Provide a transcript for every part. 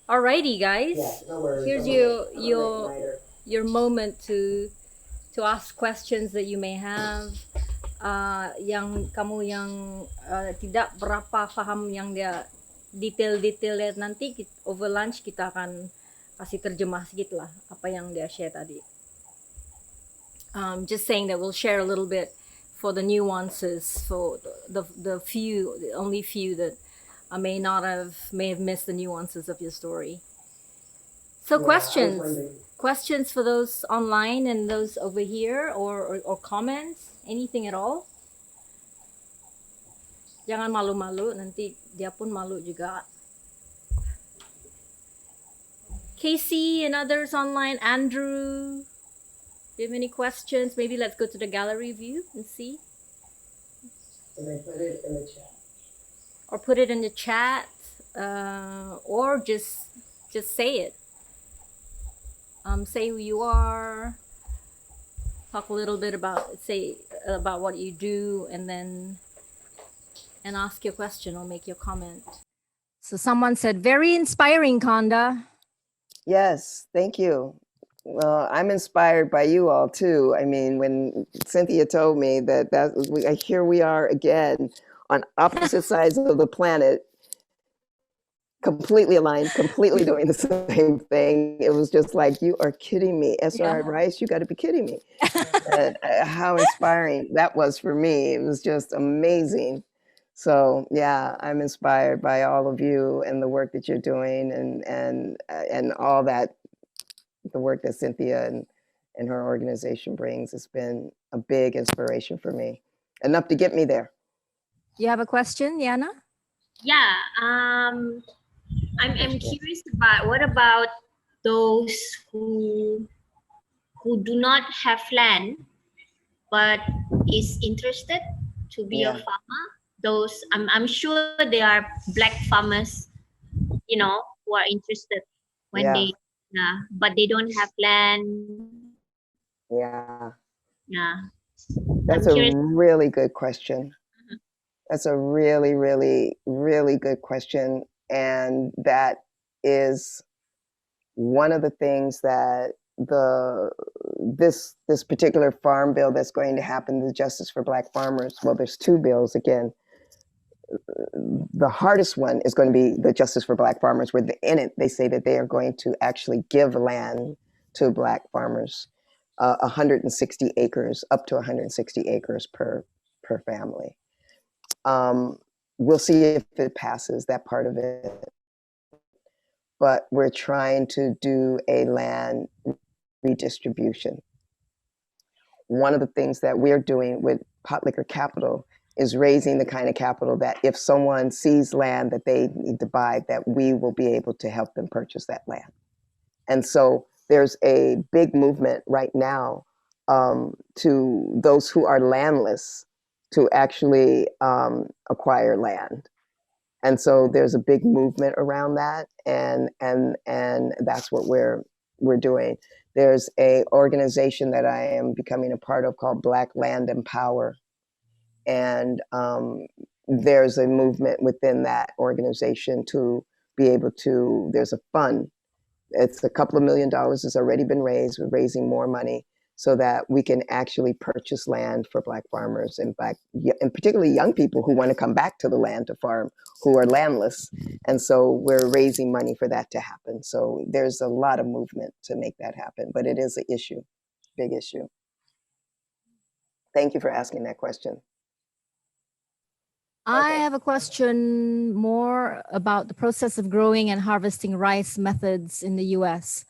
Alrighty, guys. Yeah, no worries. Here's your moment to ask questions that you may have. Yang kamu yang tidak berapa paham yang dia detail-detailnya nanti over lunch kita akan kasih terjemah sedikit lah apa yang dia share tadi. Just saying that we'll share a little bit for the nuances, for the only few that may have missed the nuances of your story. So Yeah, questions for those online and those over here, or comments, anything at all. Jangan malu-malu, nanti dia pun malu juga. Casey and others online, Andrew, do you have any questions? Maybe let's go to the gallery view and see. And they put it in the chat. Or put it in the chat, or just say it. Say who you are. Talk a little bit about what you do, and then ask your question or make your comment. So someone said, very inspiring, Konda. Yes, thank you. Well, I'm inspired by you all too. I mean, when Cynthia told me here we are again on opposite sides of the planet, completely aligned, completely doing the same thing. It was just like, you are kidding me. SRI Rice, you got to be kidding me. And how inspiring that was for me. It was just amazing. So yeah, I'm inspired by all of you and the work that you're doing, and all that, the work that Cynthia and her organization brings. It's been a big inspiration for me, enough to get me there. You have a question, Yana? Yeah, I'm curious about what about those who do not have land but is interested to be a farmer. Those I'm sure they are black farmers, who are interested when they but they don't have land. Yeah. Yeah. That's a really good question. That's a really, really, really good question. And that is one of the things that this particular farm bill that's going to happen, the Justice for Black Farmers, well, there's two bills again. The hardest one is going to be the Justice for Black Farmers, where in it they say that they are going to actually give land to Black farmers, 160 acres, up to 160 acres per family. We'll see if it passes, that part of it. But we're trying to do a land redistribution. One of the things that we're doing with Pot Liquor Capital is raising the kind of capital that if someone sees land that they need to buy, that we will be able to help them purchase that land. And so there's a big movement right now to those who are landless to actually acquire land. And so there's a big movement around that, and that's what we're doing. There's a organization that I am becoming a part of called Black Land Empower, and there's a movement within that organization to be able to. There's a fund. It's a couple of $1 million has already been raised. We're raising more money so that we can actually purchase land for Black farmers and particularly young people who want to come back to the land to farm, who are landless. And so we're raising money for that to happen. So there's a lot of movement to make that happen, but it is an issue, big issue. Thank you for asking that question. I have a question more about the process of growing and harvesting rice methods in the US.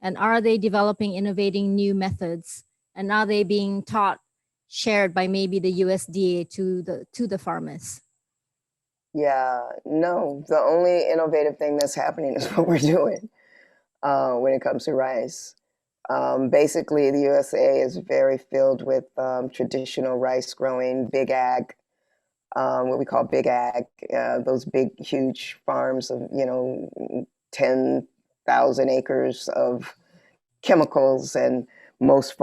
And are they developing, innovating new methods? And are they being taught, shared by maybe the USDA to the farmers? Yeah, no, the only innovative thing that's happening is what we're doing when it comes to rice. Basically, the USA is very filled with traditional rice growing, big ag, what we call big ag, those big, huge farms of, 10,000 acres of chemicals, and most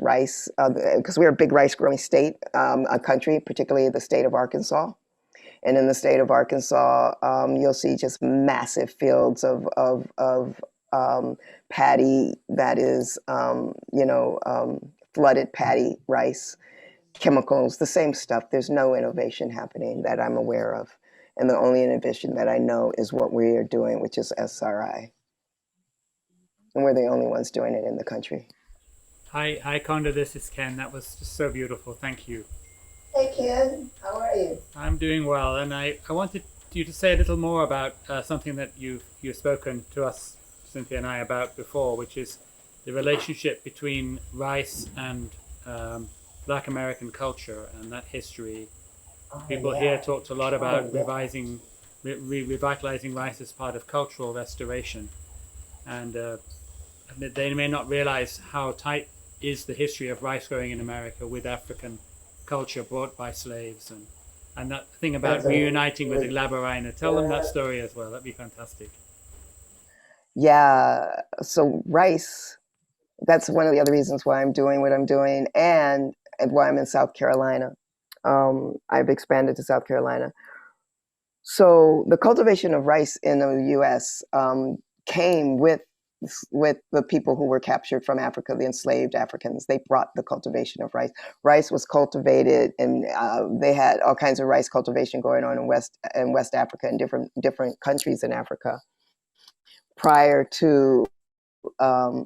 rice, because we're a big rice growing state, a country, particularly the state of Arkansas. And in the state of Arkansas, you'll see just massive fields of paddy that is, flooded paddy rice, chemicals, the same stuff. There's no innovation happening that I'm aware of. And the only innovation that I know is what we are doing, which is SRI. And we're the only ones doing it in the country. Hi, Konda. This is Ken. That was just so beautiful. Thank you. Hey Ken, how are you? I'm doing well, and I wanted you to say a little more about something that you've spoken to us, Cynthia and I, about before, which is the relationship between rice and Black American culture and that history. People here talked a lot about revitalizing rice as part of cultural restoration, and they may not realize how tight is the history of rice growing in America with African culture brought by slaves, and that thing about reuniting with the Glabarina. Tell them that story as well. That'd be fantastic. Yeah, so rice, that's one of the other reasons why I'm doing what I'm doing, and why I'm in South Carolina. I've expanded to South Carolina. So the cultivation of rice in the U.S. Came with the people who were captured from Africa, the enslaved Africans. They brought the cultivation of rice. Rice was cultivated, and they had all kinds of rice cultivation going on in West Africa and different countries in Africa prior to the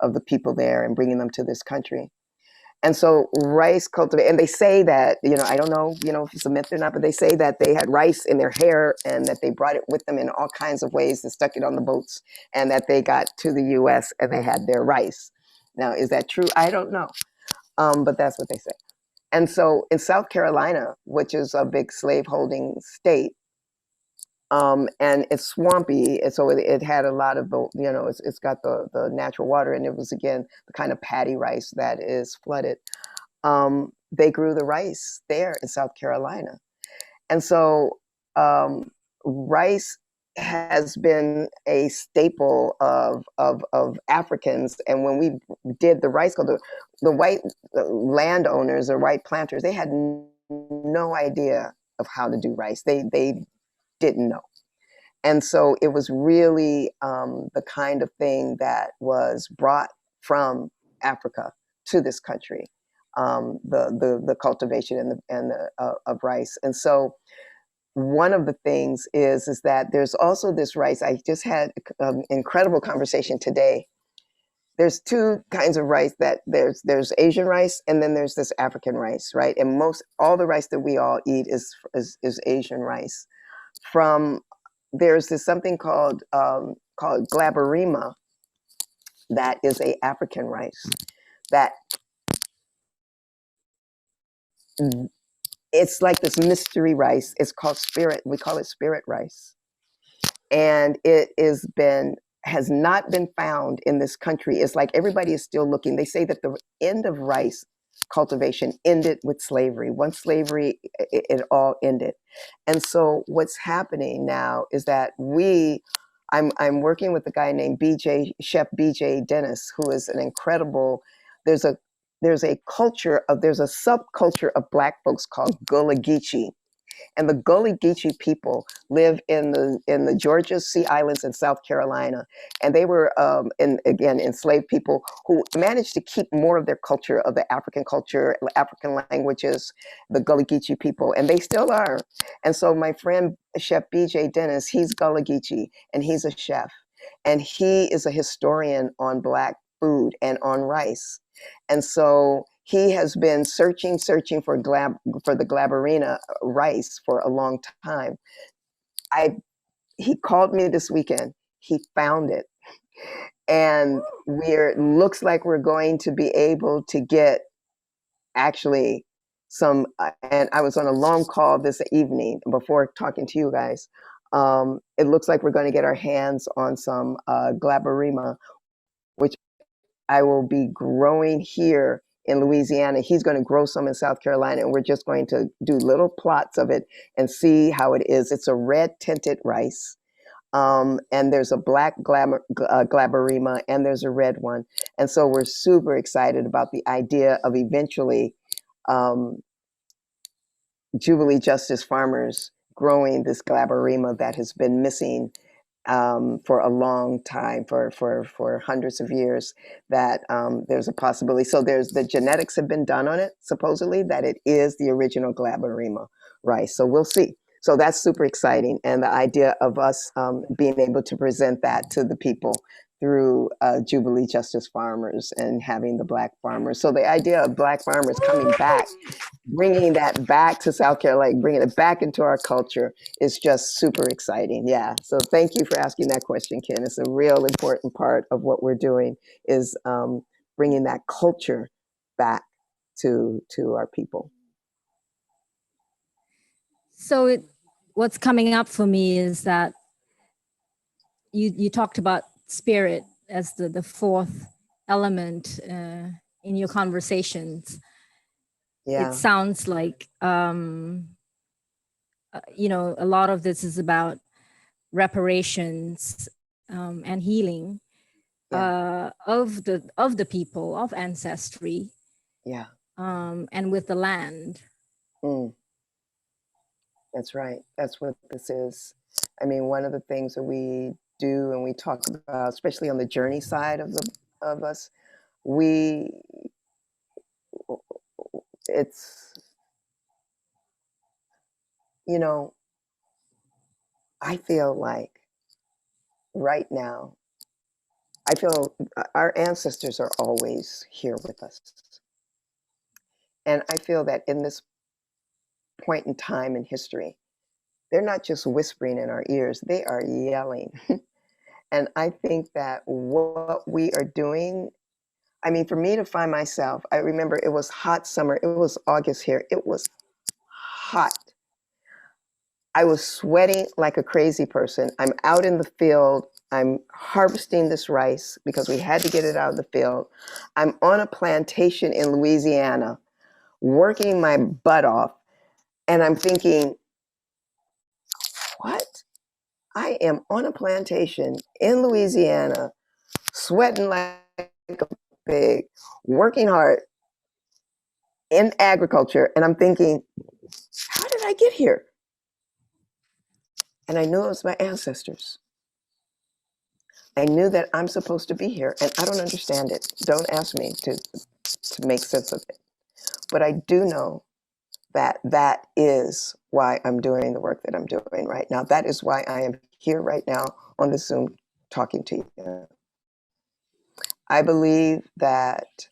of the people there and bringing them to this country. And so rice cultivate, and they say that, I don't know, if it's a myth or not, but they say that they had rice in their hair and that they brought it with them in all kinds of ways and stuck it on the boats, and that they got to the US and they had their rice. Now, is that true? I don't know. But that's what they say. And so in South Carolina, which is a big slaveholding state, and it's swampy, and so it had a lot of the, it's got the natural water, and it was, again, the kind of paddy rice that is flooded. They grew the rice there in South Carolina. And so rice has been a staple of Africans. And when we did the rice culture, the white landowners or white planters, they had no idea of how to do rice. They didn't know. And so it was really the kind of thing that was brought from Africa to this country, the cultivation of rice. And so one of the things is that there's also this rice. I just had an incredible conversation today. There's two kinds of rice. That there's Asian rice, and then there's this African rice, right? And all the rice that we all eat is Asian rice. There's this something called glabarima that is a African rice that it's like this mystery rice. It's called spirit. We call it spirit rice, and it has not been found in this country. It's like everybody is still looking. They say that the end of rice cultivation ended with slavery. Once slavery, it all ended. And so what's happening now is that I'm working with a guy named Chef BJ Dennis, who is an incredible, there's a subculture of Black folks called Gullah Geechee. And the Gullah Geechee people live in the Georgia Sea Islands in South Carolina. And they were, enslaved people who managed to keep more of their culture, of the African culture, African languages, the Gullah Geechee people, and they still are. And so my friend, Chef BJ Dennis, he's Gullah Geechee, and he's a chef. And he is a historian on Black food and on rice. And so he has been searching for the glabarina rice for a long time. He called me this weekend. He found it, and looks like we're going to be able to get actually some. And I was on a long call this evening before talking to you guys. It looks like we're going to get our hands on some glabarina, which I will be growing here in Louisiana. He's going to grow some in South Carolina, and we're just going to do little plots of it and see how it is. It's a red tinted rice, and there's a black glabarina, and there's a red one. And so we're super excited about the idea of eventually Jubilee Justice farmers growing this glaberrima that has been missing for a long time, for hundreds of years, that there's a possibility. So there's the genetics have been done on it, supposedly, that it is the original glaberrima rice. So we'll see. So that's super exciting. And the idea of us being able to present that to the people through Jubilee Justice farmers and having the Black farmers. So the idea of Black farmers coming back, bringing that back to South Carolina, bringing it back into our culture is just super exciting. Yeah. So thank you for asking that question, Ken. It's a real important part of what we're doing is bringing that culture back to our people. So what's coming up for me is that you talked about spirit as the fourth element in your conversations. Yeah. It sounds like a lot of this is about reparations and healing of the people, of ancestry. Yeah. And with the land. That's right. That's what this is. I mean, one of the things that we do and we talk about, especially on the journey side of us, it's, I feel like right now, I feel our ancestors are always here with us. And I feel that in this point in time in history, they're not just whispering in our ears, they are yelling. And I think that what we are doing, I mean, for me to find myself, I remember it was hot summer. It was August here. It was hot. I was sweating like a crazy person. I'm out in the field. I'm harvesting this rice because we had to get it out of the field. I'm on a plantation in Louisiana, working my butt off. And I'm thinking, what? I am on a plantation in Louisiana, sweating like a pig, working hard in agriculture. And I'm thinking, how did I get here? And I knew it was my ancestors. I knew that I'm supposed to be here, and I don't understand it. Don't ask me to make sense of it. But I do know that that is why I'm doing the work that I'm doing right now. That is why I am here right now on the Zoom talking to you. I believe that,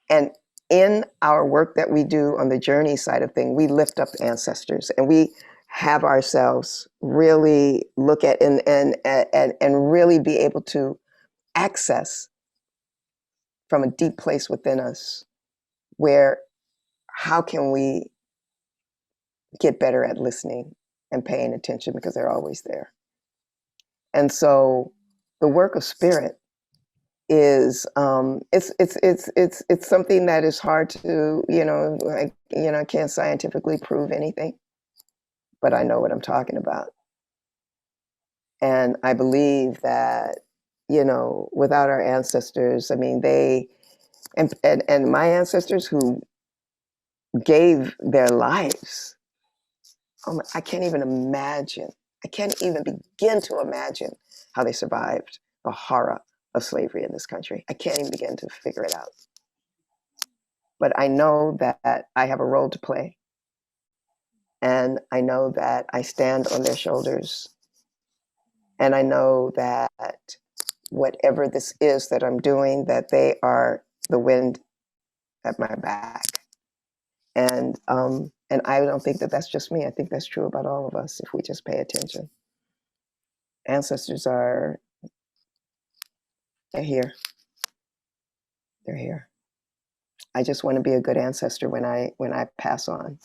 and in our work that we do on the journey side of things, we lift up ancestors and we have ourselves really look at and really be able to access from a deep place within us where how can we get better at listening and paying attention because they're always there. And so the work of spirit is it's something that is hard to I can't scientifically prove anything, but I know what I'm talking about. And I believe that without our ancestors, I mean they and my ancestors who gave their lives, I can't even imagine. I can't even begin to imagine how they survived the horror of slavery in this country. I can't even begin to figure it out. But I know that I have a role to play. And I know that I stand on their shoulders. And I know that whatever this is that I'm doing, that they are the wind at my back. And I don't think that that's just me. I think that's true about all of us if we just pay attention. Ancestors they're here. They're here. I just want to be a good ancestor when I pass on,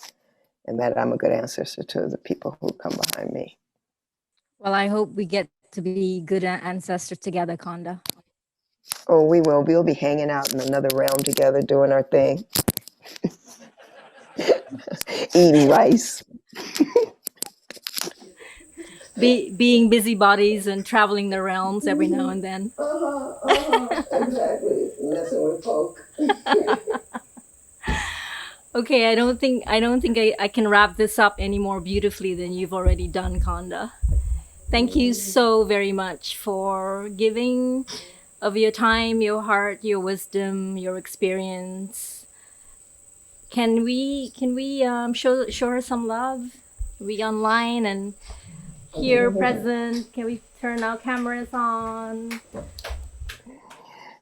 and that I'm a good ancestor to the people who come behind me. Well, I hope we get to be good ancestors together, Konda. Oh, we will. We'll be hanging out in another realm together, doing our thing. Eating rice. Being busybodies and traveling the realms every now and then. Exactly. Messing with folk. Okay, I don't think I can wrap this up any more beautifully than you've already done, Konda. Thank you so very much for giving of your time, your heart, your wisdom, your experience. Can we show her some love? We online and here present. Can we turn our cameras on?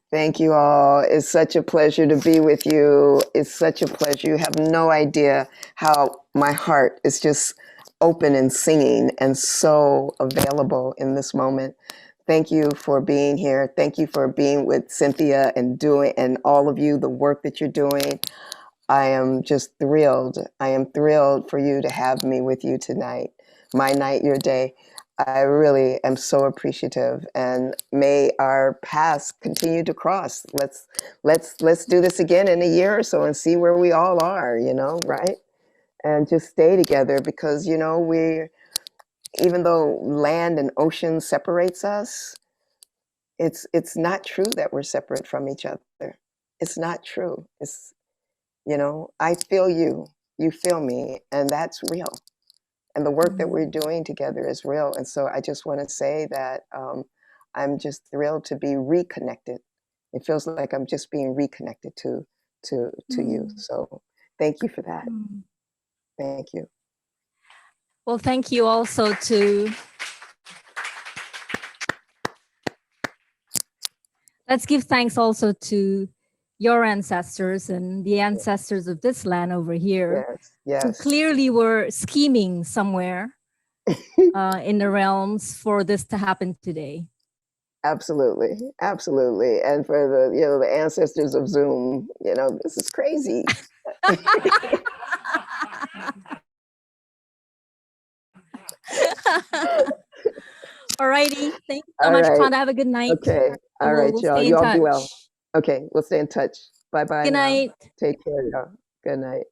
Thank you all. It's such a pleasure to be with you. It's such a pleasure. You have no idea how my heart is just open and singing and so available in this moment. Thank you for being here. Thank you for being with Cynthia and doing, and all of you, the work that you're doing. I am just thrilled. I am thrilled for you to have me with you tonight. My night, your day. I really am so appreciative, and may our paths continue to cross. Let's do this again in a year or so and see where we all are, right? And just stay together because, even though land and ocean separates us, it's not true that we're separate from each other. It's not true. I feel you, you feel me, and that's real. And the work that we're doing together is real. And so I just want to say that I'm just thrilled to be reconnected. It feels like I'm just being reconnected to you. So thank you for that. Thank you. Well, thank you also to. Let's give thanks also to your ancestors and the ancestors of this land over here, Yes. who clearly were scheming somewhere in the realms for this to happen today. Absolutely. And for the ancestors of Zoom, this is crazy. All righty. Thank you so much, Konda. Have a good night. Okay. All right, we'll y'all. stay in Y'all touch. be well. Okay, we'll stay in touch. Bye-bye. Good Now. night. Take care, y'all. Good night.